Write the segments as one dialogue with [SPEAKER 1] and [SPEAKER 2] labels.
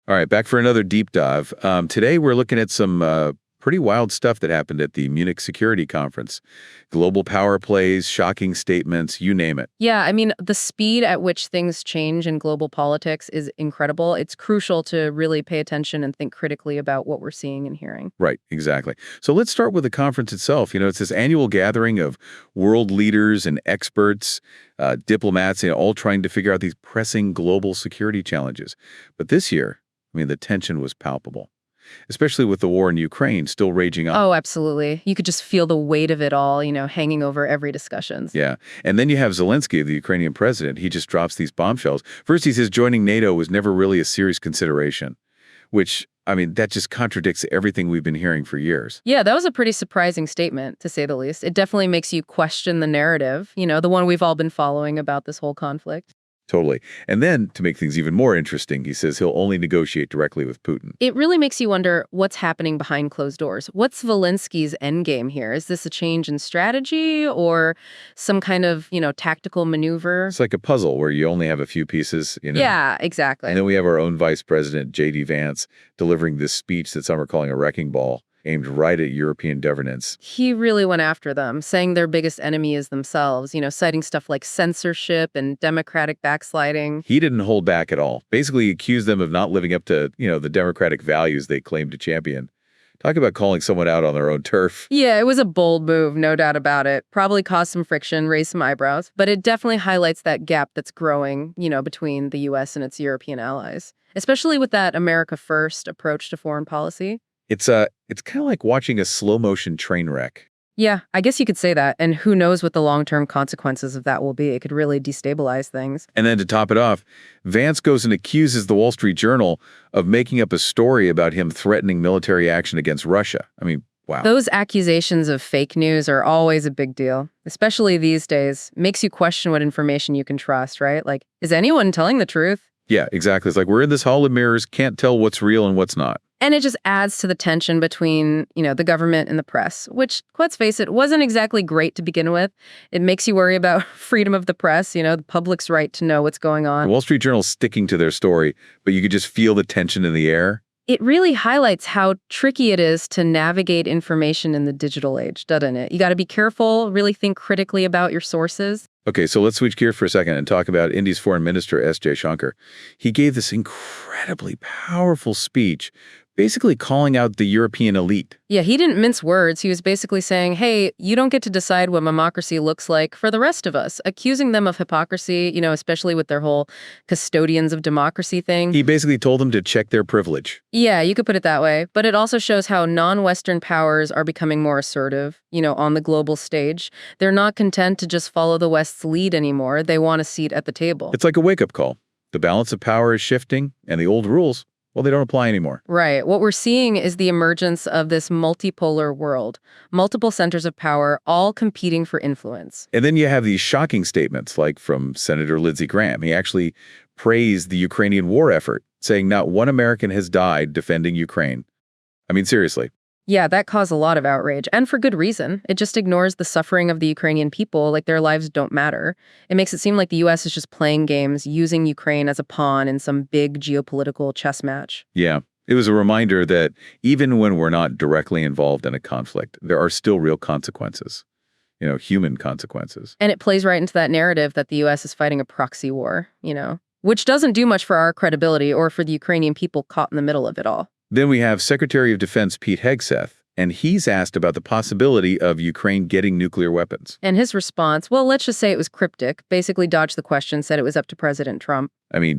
[SPEAKER 1] All right, back for another deep dive. Today we're looking at some pretty wild stuff that happened at the Munich Security Conference. Global power plays, shocking statements, you name it.
[SPEAKER 2] Yeah, I mean, the speed at which things change in global politics is incredible. It's crucial to really pay attention and think critically about what we're seeing and hearing.
[SPEAKER 1] Right, exactly. So let's start with the conference itself. It's this annual gathering of world leaders and experts, diplomats, all trying to figure out these pressing global security challenges. But this year, the tension was palpable, especially with the war in Ukraine still raging on.
[SPEAKER 2] Oh, absolutely. You could just feel the weight of it all, hanging over every discussion.
[SPEAKER 1] Yeah. And then you have Zelensky, the Ukrainian president. He just drops these bombshells. First, he says joining NATO was never really a serious consideration, which, that just contradicts everything we've been hearing for years.
[SPEAKER 2] Yeah, that was a pretty surprising statement, to say the least. It definitely makes you question the narrative, the one we've all been following about this whole conflict.
[SPEAKER 1] Totally. And then, to make things even more interesting, he says he'll only negotiate directly with Putin.
[SPEAKER 2] It really makes you wonder what's happening behind closed doors. What's Zelensky's endgame here? Is this a change in strategy or some kind of, tactical maneuver?
[SPEAKER 1] It's like a puzzle where you only have a few pieces.
[SPEAKER 2] Yeah, exactly.
[SPEAKER 1] And then we have our own Vice President, Vance, delivering this speech that some are calling a wrecking ball, aimed right at European governance.
[SPEAKER 2] He really went after them, saying their biggest enemy is themselves, citing stuff like censorship and democratic backsliding.
[SPEAKER 1] He didn't hold back at all. Basically accused them of not living up to, the democratic values they claim to champion. Talk about calling someone out on their own turf.
[SPEAKER 2] Yeah, it was a bold move, no doubt about it. Probably caused some friction, raised some eyebrows, but it definitely highlights that gap that's growing, between the U.S. and its European allies, especially with that America First approach to foreign policy.
[SPEAKER 1] It's kind of like watching a slow-motion train wreck.
[SPEAKER 2] Yeah, I guess you could say that. And who knows what the long-term consequences of that will be. It could really destabilize things.
[SPEAKER 1] And then to top it off, Vance goes and accuses the Wall Street Journal of making up a story about him threatening military action against Russia. Wow.
[SPEAKER 2] Those accusations of fake news are always a big deal, especially these days. Makes you question what information you can trust, right? Like, is anyone telling the truth?
[SPEAKER 1] Yeah, exactly. It's like we're in this hall of mirrors, can't tell what's real and what's not.
[SPEAKER 2] And it just adds to the tension between, the government and the press, which, let's face it, wasn't exactly great to begin with. It makes you worry about freedom of the press, the public's right to know what's going on.
[SPEAKER 1] The Wall Street Journal's sticking to their story, but you could just feel the tension in the air.
[SPEAKER 2] It really highlights how tricky it is to navigate information in the digital age, doesn't it? You got to be careful, really think critically about your sources.
[SPEAKER 1] Okay, so let's switch gears for a second and talk about India's Foreign Minister, Jaishankar. He gave this incredibly powerful speech, basically calling out the European elite.
[SPEAKER 2] Yeah, he didn't mince words. He was basically saying, hey, you don't get to decide what democracy looks like for the rest of us, accusing them of hypocrisy, especially with their whole custodians of democracy thing.
[SPEAKER 1] He basically told them to check their privilege.
[SPEAKER 2] Yeah, you could put it that way. But it also shows how non-Western powers are becoming more assertive, on the global stage. They're not content to just follow the West's lead anymore. They want a seat at the table.
[SPEAKER 1] It's like a wake-up call. The balance of power is shifting, and the old rules, well, they don't apply anymore.
[SPEAKER 2] Right. What we're seeing is the emergence of this multipolar world, multiple centers of power, all competing for influence.
[SPEAKER 1] And then you have these shocking statements, like from Senator Lindsey Graham. He actually praised the Ukrainian war effort, saying not one American has died defending Ukraine. Seriously.
[SPEAKER 2] Yeah, that caused a lot of outrage, and for good reason. It just ignores the suffering of the Ukrainian people, like their lives don't matter. It makes it seem like the U.S. is just playing games, using Ukraine as a pawn in some big geopolitical chess match.
[SPEAKER 1] Yeah, it was a reminder that even when we're not directly involved in a conflict, there are still real consequences, human consequences.
[SPEAKER 2] And it plays right into that narrative that the U.S. is fighting a proxy war, which doesn't do much for our credibility or for the Ukrainian people caught in the middle of it all.
[SPEAKER 1] Then we have Secretary of Defense Pete Hegseth, and he's asked about the possibility of Ukraine getting nuclear weapons.
[SPEAKER 2] And his response, well, let's just say it was cryptic, basically dodged the question, said it was up to President Trump.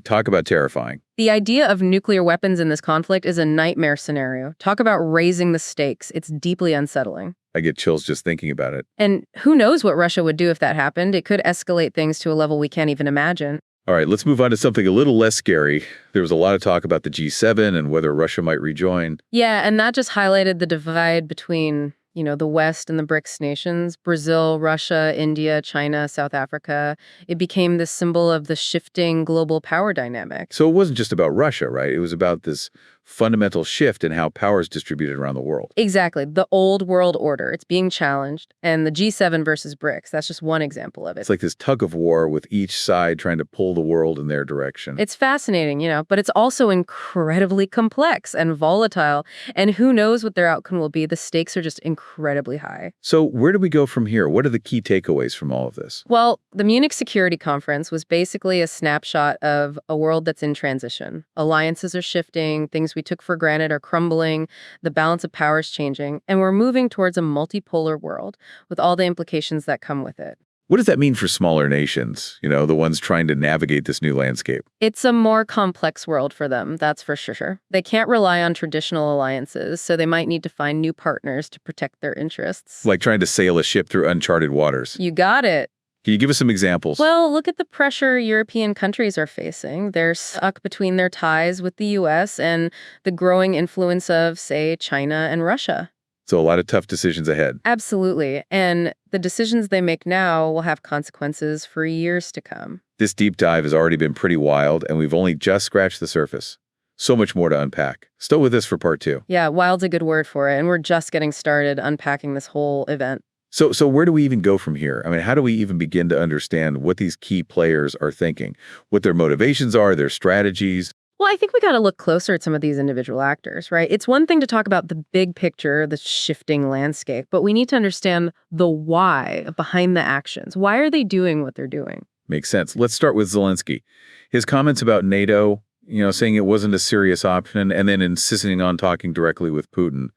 [SPEAKER 1] Talk about terrifying.
[SPEAKER 2] The idea of nuclear weapons in this conflict is a nightmare scenario. Talk about raising the stakes. It's deeply unsettling.
[SPEAKER 1] I get chills just thinking about it.
[SPEAKER 2] And who knows what Russia would do if that happened? It could escalate things to a level we can't even imagine.
[SPEAKER 1] All right, let's move on to something a little less scary. There was a lot of talk about the G7 and whether Russia might rejoin.
[SPEAKER 2] Yeah, and that just highlighted the divide between, the West and the BRICS nations, Brazil, Russia, India, China, South Africa. It became this symbol of the shifting global power dynamic.
[SPEAKER 1] So it wasn't just about Russia, right? It was about this fundamental shift in how power is distributed around the world.
[SPEAKER 2] Exactly. The old world order, it's being challenged. And the G7 versus BRICS, that's just one example of it.
[SPEAKER 1] It's like this tug of war with each side trying to pull the world in their direction.
[SPEAKER 2] It's fascinating, but it's also incredibly complex and volatile. And who knows what their outcome will be. The stakes are just incredibly high.
[SPEAKER 1] So where do we go from here? What are the key takeaways from all of this?
[SPEAKER 2] Well, the Munich Security Conference was basically a snapshot of a world that's in transition. Alliances are shifting, things we took for granted are crumbling, the balance of power is changing, and we're moving towards a multipolar world with all the implications that come with it.
[SPEAKER 1] What does that mean for smaller nations, the ones trying to navigate this new landscape?
[SPEAKER 2] It's a more complex world for them, that's for sure. They can't rely on traditional alliances, so they might need to find new partners to protect their interests.
[SPEAKER 1] Like trying to sail a ship through uncharted waters.
[SPEAKER 2] You got it.
[SPEAKER 1] Can you give us some examples?
[SPEAKER 2] Well, look at the pressure European countries are facing. They're stuck between their ties with the U.S. and the growing influence of, say, China and Russia.
[SPEAKER 1] So a lot of tough decisions ahead.
[SPEAKER 2] Absolutely. And the decisions they make now will have consequences for years to come.
[SPEAKER 1] This deep dive has already been pretty wild, and we've only just scratched the surface. So much more to unpack. Still with us for part 2.
[SPEAKER 2] Yeah, wild's a good word for it, and we're just getting started unpacking this whole event.
[SPEAKER 1] So where do we even go from here? I mean, how do we even begin to understand what these key players are thinking, what their motivations are, their strategies?
[SPEAKER 2] Well, I think we got to look closer at some of these individual actors, right? It's one thing to talk about the big picture, the shifting landscape, but we need to understand the why behind the actions. Why are they doing what they're doing?
[SPEAKER 1] Makes sense. Let's start with Zelensky. His comments about NATO, saying it wasn't a serious option and then insisting on talking directly with Putin.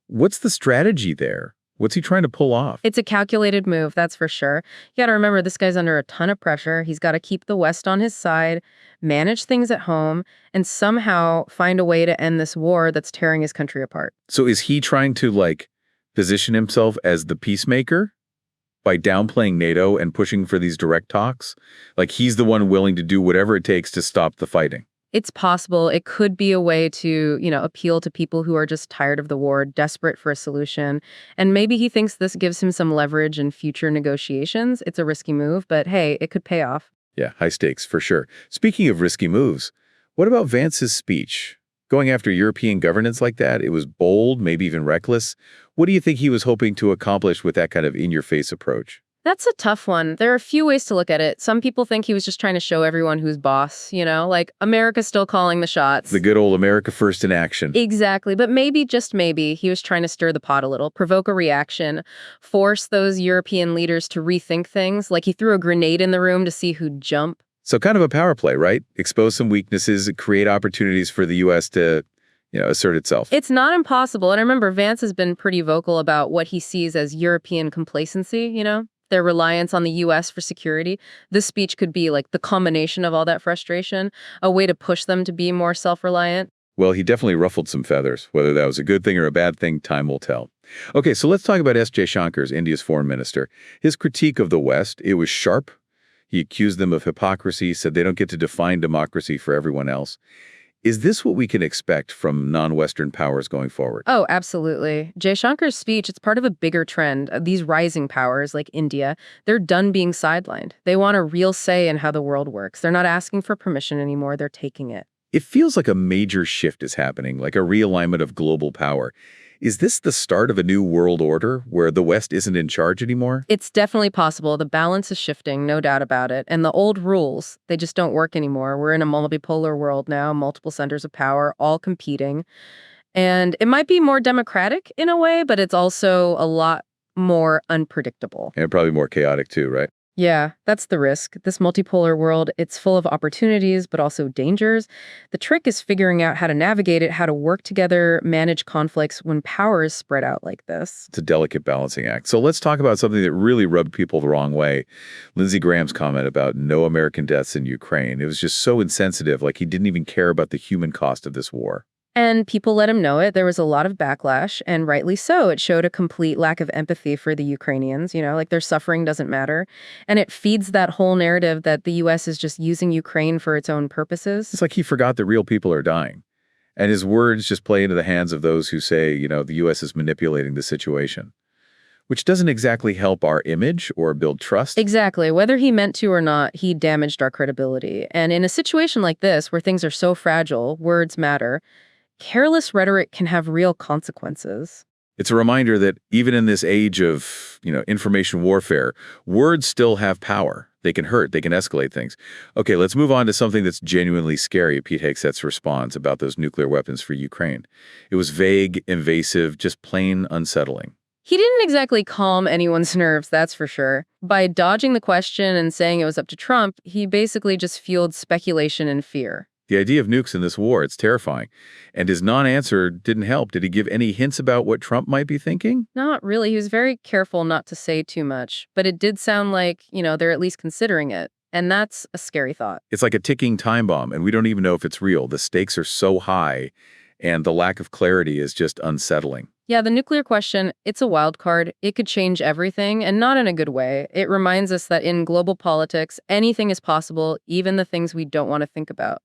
[SPEAKER 1] What's the strategy there? What's he trying to pull off?
[SPEAKER 2] It's a calculated move, that's for sure. You got to remember, this guy's under a ton of pressure. He's got to keep the West on his side, manage things at home, and somehow find a way to end this war that's tearing his country apart.
[SPEAKER 1] So is he trying to, position himself as the peacemaker by downplaying NATO and pushing for these direct talks? Like he's the one willing to do whatever it takes to stop the fighting?
[SPEAKER 2] It's possible. It could be a way to, appeal to people who are just tired of the war, desperate for a solution. And maybe he thinks this gives him some leverage in future negotiations. It's a risky move, but hey, it could pay off.
[SPEAKER 1] Yeah, high stakes for sure. Speaking of risky moves, what about Vance's speech? Going after European governance like that, it was bold, maybe even reckless. What do you think he was hoping to accomplish with that kind of in-your-face approach?
[SPEAKER 2] That's a tough one. There are a few ways to look at it. Some people think he was just trying to show everyone who's boss, like America's still calling the shots.
[SPEAKER 1] The good old America first in action.
[SPEAKER 2] Exactly. But maybe, just maybe, he was trying to stir the pot a little, provoke a reaction, force those European leaders to rethink things. Like he threw a grenade in the room to see who'd jump.
[SPEAKER 1] So kind of a power play, right? Expose some weaknesses, create opportunities for the U.S. to, assert itself.
[SPEAKER 2] It's not impossible. And I remember Vance has been pretty vocal about what he sees as European complacency, their reliance on the U.S. for security. This speech could be like the combination of all that frustration, a way to push them to be more self-reliant.
[SPEAKER 1] Well, he definitely ruffled some feathers. Whether that was a good thing or a bad thing, time will tell. Okay, so let's talk about S. Jaishankar, India's foreign minister. His critique of the West, it was sharp. He accused them of hypocrisy, said they don't get to define democracy for everyone else. Is this what we can expect from non-Western powers going forward?
[SPEAKER 2] Oh, absolutely. Jaishankar's speech, it's part of a bigger trend. These rising powers like India, they're done being sidelined. They want a real say in how the world works. They're not asking for permission anymore. They're taking it.
[SPEAKER 1] It feels like a major shift is happening, like a realignment of global power. Is this the start of a new world order where the West isn't in charge anymore?
[SPEAKER 2] It's definitely possible. The balance is shifting, no doubt about it. And the old rules, they just don't work anymore. We're in a multipolar world now, multiple centers of power, all competing. And it might be more democratic in a way, but it's also a lot more unpredictable.
[SPEAKER 1] And probably more chaotic too, right?
[SPEAKER 2] Yeah, that's the risk. This multipolar world, it's full of opportunities, but also dangers. The trick is figuring out how to navigate it, how to work together, manage conflicts when power is spread out like this.
[SPEAKER 1] It's a delicate balancing act. So let's talk about something that really rubbed people the wrong way. Lindsey Graham's comment about no American deaths in Ukraine. It was just so insensitive, like he didn't even care about the human cost of this war.
[SPEAKER 2] And people let him know it. There was a lot of backlash, and rightly so. It showed a complete lack of empathy for the Ukrainians, like their suffering doesn't matter. And it feeds that whole narrative that the U.S. is just using Ukraine for its own purposes.
[SPEAKER 1] It's like he forgot that real people are dying. And his words just play into the hands of those who say, the U.S. is manipulating the situation, which doesn't exactly help our image or build trust.
[SPEAKER 2] Exactly. Whether he meant to or not, he damaged our credibility. And in a situation like this, where things are so fragile, words matter. Careless rhetoric can have real consequences.
[SPEAKER 1] It's a reminder that even in this age of, information warfare, words still have power. They can hurt, they can escalate things. Okay, let's move on to something that's genuinely scary, Pete Hegseth's response about those nuclear weapons for Ukraine. It was vague, invasive, just plain unsettling.
[SPEAKER 2] He didn't exactly calm anyone's nerves, that's for sure. By dodging the question and saying it was up to Trump, he basically just fueled speculation and fear.
[SPEAKER 1] The idea of nukes in this war, it's terrifying. And his non-answer didn't help. Did he give any hints about what Trump might be thinking?
[SPEAKER 2] Not really. He was very careful not to say too much. But it did sound like, they're at least considering it. And that's a scary thought.
[SPEAKER 1] It's like a ticking time bomb, and we don't even know if it's real. The stakes are so high, and the lack of clarity is just unsettling.
[SPEAKER 2] Yeah, the nuclear question, it's a wild card. It could change everything, and not in a good way. It reminds us that in global politics, anything is possible, even the things we don't want to think about.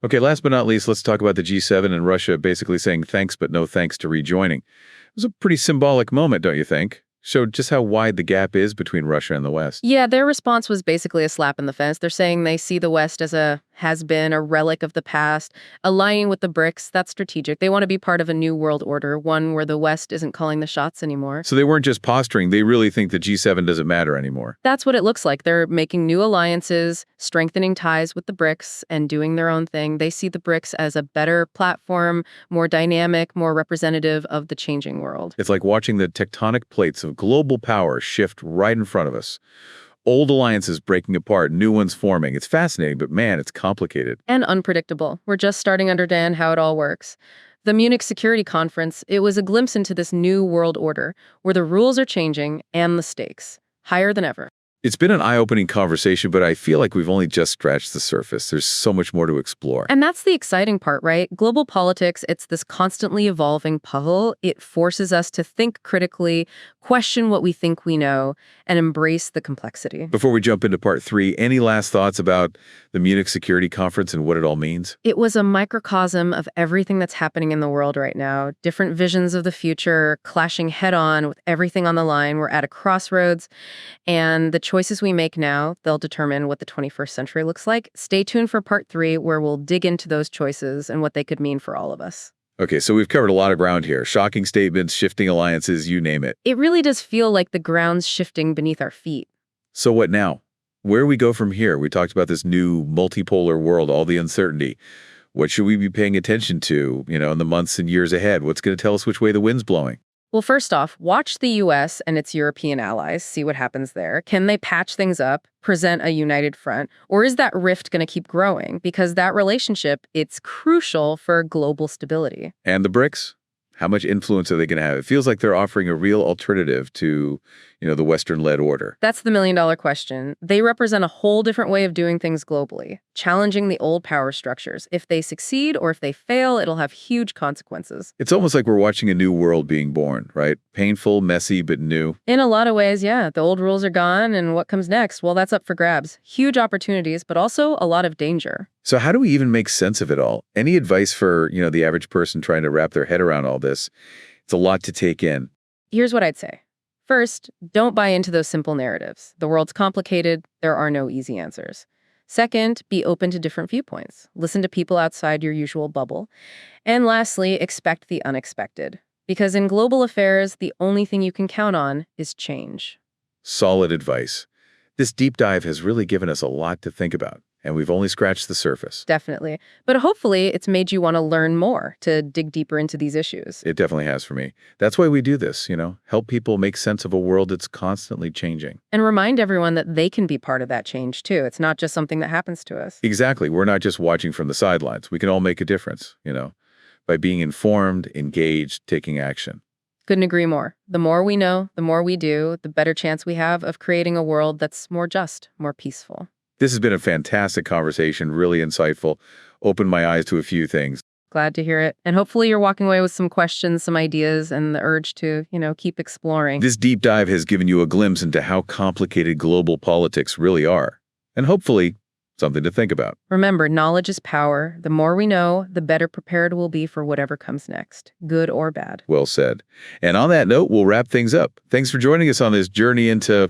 [SPEAKER 1] Okay, last but not least, let's talk about the G7 and Russia basically saying thanks but no thanks to rejoining. It was a pretty symbolic moment, don't you think? Showed just how wide the gap is between Russia and the West.
[SPEAKER 2] Yeah, their response was basically a slap in the face. They're saying they see the West as a has-been, a relic of the past, aligning with the BRICS. That's strategic. They want to be part of a new world order, one where the West isn't calling the shots anymore.
[SPEAKER 1] So they weren't just posturing. They really think the G7 doesn't matter anymore.
[SPEAKER 2] That's what it looks like. They're making new alliances, strengthening ties with the BRICS, and doing their own thing. They see the BRICS as a better platform, more dynamic, more representative of the changing world.
[SPEAKER 1] It's like watching the tectonic plates of global power shift right in front of us. Old alliances breaking apart, new ones forming. It's fascinating, but man, it's complicated.
[SPEAKER 2] And unpredictable. We're just starting to understand how it all works. The Munich Security Conference, it was a glimpse into this new world order, where the rules are changing and the stakes, higher than ever.
[SPEAKER 1] It's been an eye-opening conversation, but I feel like we've only just scratched the surface. There's so much more to explore.
[SPEAKER 2] And that's the exciting part, right? Global politics, it's this constantly evolving puzzle. It forces us to think critically, question what we think we know, and embrace the complexity.
[SPEAKER 1] Before we jump into part 3, any last thoughts about the Munich Security Conference and what it all means?
[SPEAKER 2] It was a microcosm of everything that's happening in the world right now. Different visions of the future clashing head-on with everything on the line. We're at a crossroads, and the choices we make now, they'll determine what the 21st century looks like. Stay tuned for part 3, where we'll dig into those choices and what they could mean for all of us.
[SPEAKER 1] Okay, so we've covered a lot of ground here. Shocking statements, shifting alliances, you name it.
[SPEAKER 2] It really does feel like the ground's shifting beneath our feet.
[SPEAKER 1] So what now? Where do we go from here? We talked about this new multipolar world, all the uncertainty. What should we be paying attention to, in the months and years ahead? What's going to tell us which way the wind's blowing?
[SPEAKER 2] Well, first off, watch the U.S. and its European allies, see what happens there. Can they patch things up, present a united front, or is that rift going to keep growing? Because that relationship, it's crucial for global stability.
[SPEAKER 1] And the BRICS? How much influence are they going to have? It feels like they're offering a real alternative to, the Western-led order.
[SPEAKER 2] That's the million-dollar question. They represent a whole different way of doing things globally, challenging the old power structures. If they succeed or if they fail, it'll have huge consequences.
[SPEAKER 1] It's almost like we're watching a new world being born, right? Painful, messy, but new.
[SPEAKER 2] In a lot of ways, yeah. The old rules are gone, and what comes next? Well, that's up for grabs. Huge opportunities, but also a lot of danger.
[SPEAKER 1] So how do we even make sense of it all? Any advice for, the average person trying to wrap their head around all this? It's a lot to take in.
[SPEAKER 2] Here's what I'd say. First, don't buy into those simple narratives. The world's complicated. There are no easy answers. Second, be open to different viewpoints. Listen to people outside your usual bubble. And lastly, expect the unexpected. Because in global affairs, the only thing you can count on is change.
[SPEAKER 1] Solid advice. This deep dive has really given us a lot to think about, and we've only scratched the surface.
[SPEAKER 2] Definitely. But hopefully it's made you want to learn more, to dig deeper into these issues.
[SPEAKER 1] It definitely has for me. That's why we do this, help people make sense of a world that's constantly changing.
[SPEAKER 2] And remind everyone that they can be part of that change, too. It's not just something that happens to us.
[SPEAKER 1] Exactly. We're not just watching from the sidelines. We can all make a difference, by being informed, engaged, taking action.
[SPEAKER 2] Couldn't agree more. The more we know, the more we do, the better chance we have of creating a world that's more just, more peaceful.
[SPEAKER 1] This has been a fantastic conversation, really insightful, opened my eyes to a few things.
[SPEAKER 2] Glad to hear it. And hopefully you're walking away with some questions, some ideas, and the urge to, keep exploring.
[SPEAKER 1] This deep dive has given you a glimpse into how complicated global politics really are. And hopefully, something to think about.
[SPEAKER 2] Remember, knowledge is power. The more we know, the better prepared we'll be for whatever comes next, good or bad.
[SPEAKER 1] Well said. And on that note, we'll wrap things up. Thanks for joining us on this journey into,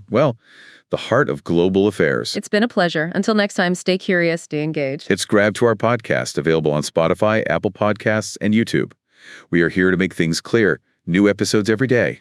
[SPEAKER 1] the the heart of global affairs.
[SPEAKER 2] It's been a pleasure. Until next time, stay curious, stay engaged.
[SPEAKER 1] Hit subscribe to our podcast, available on Spotify, Apple Podcasts, and YouTube. We are here to make things clear. New episodes every day.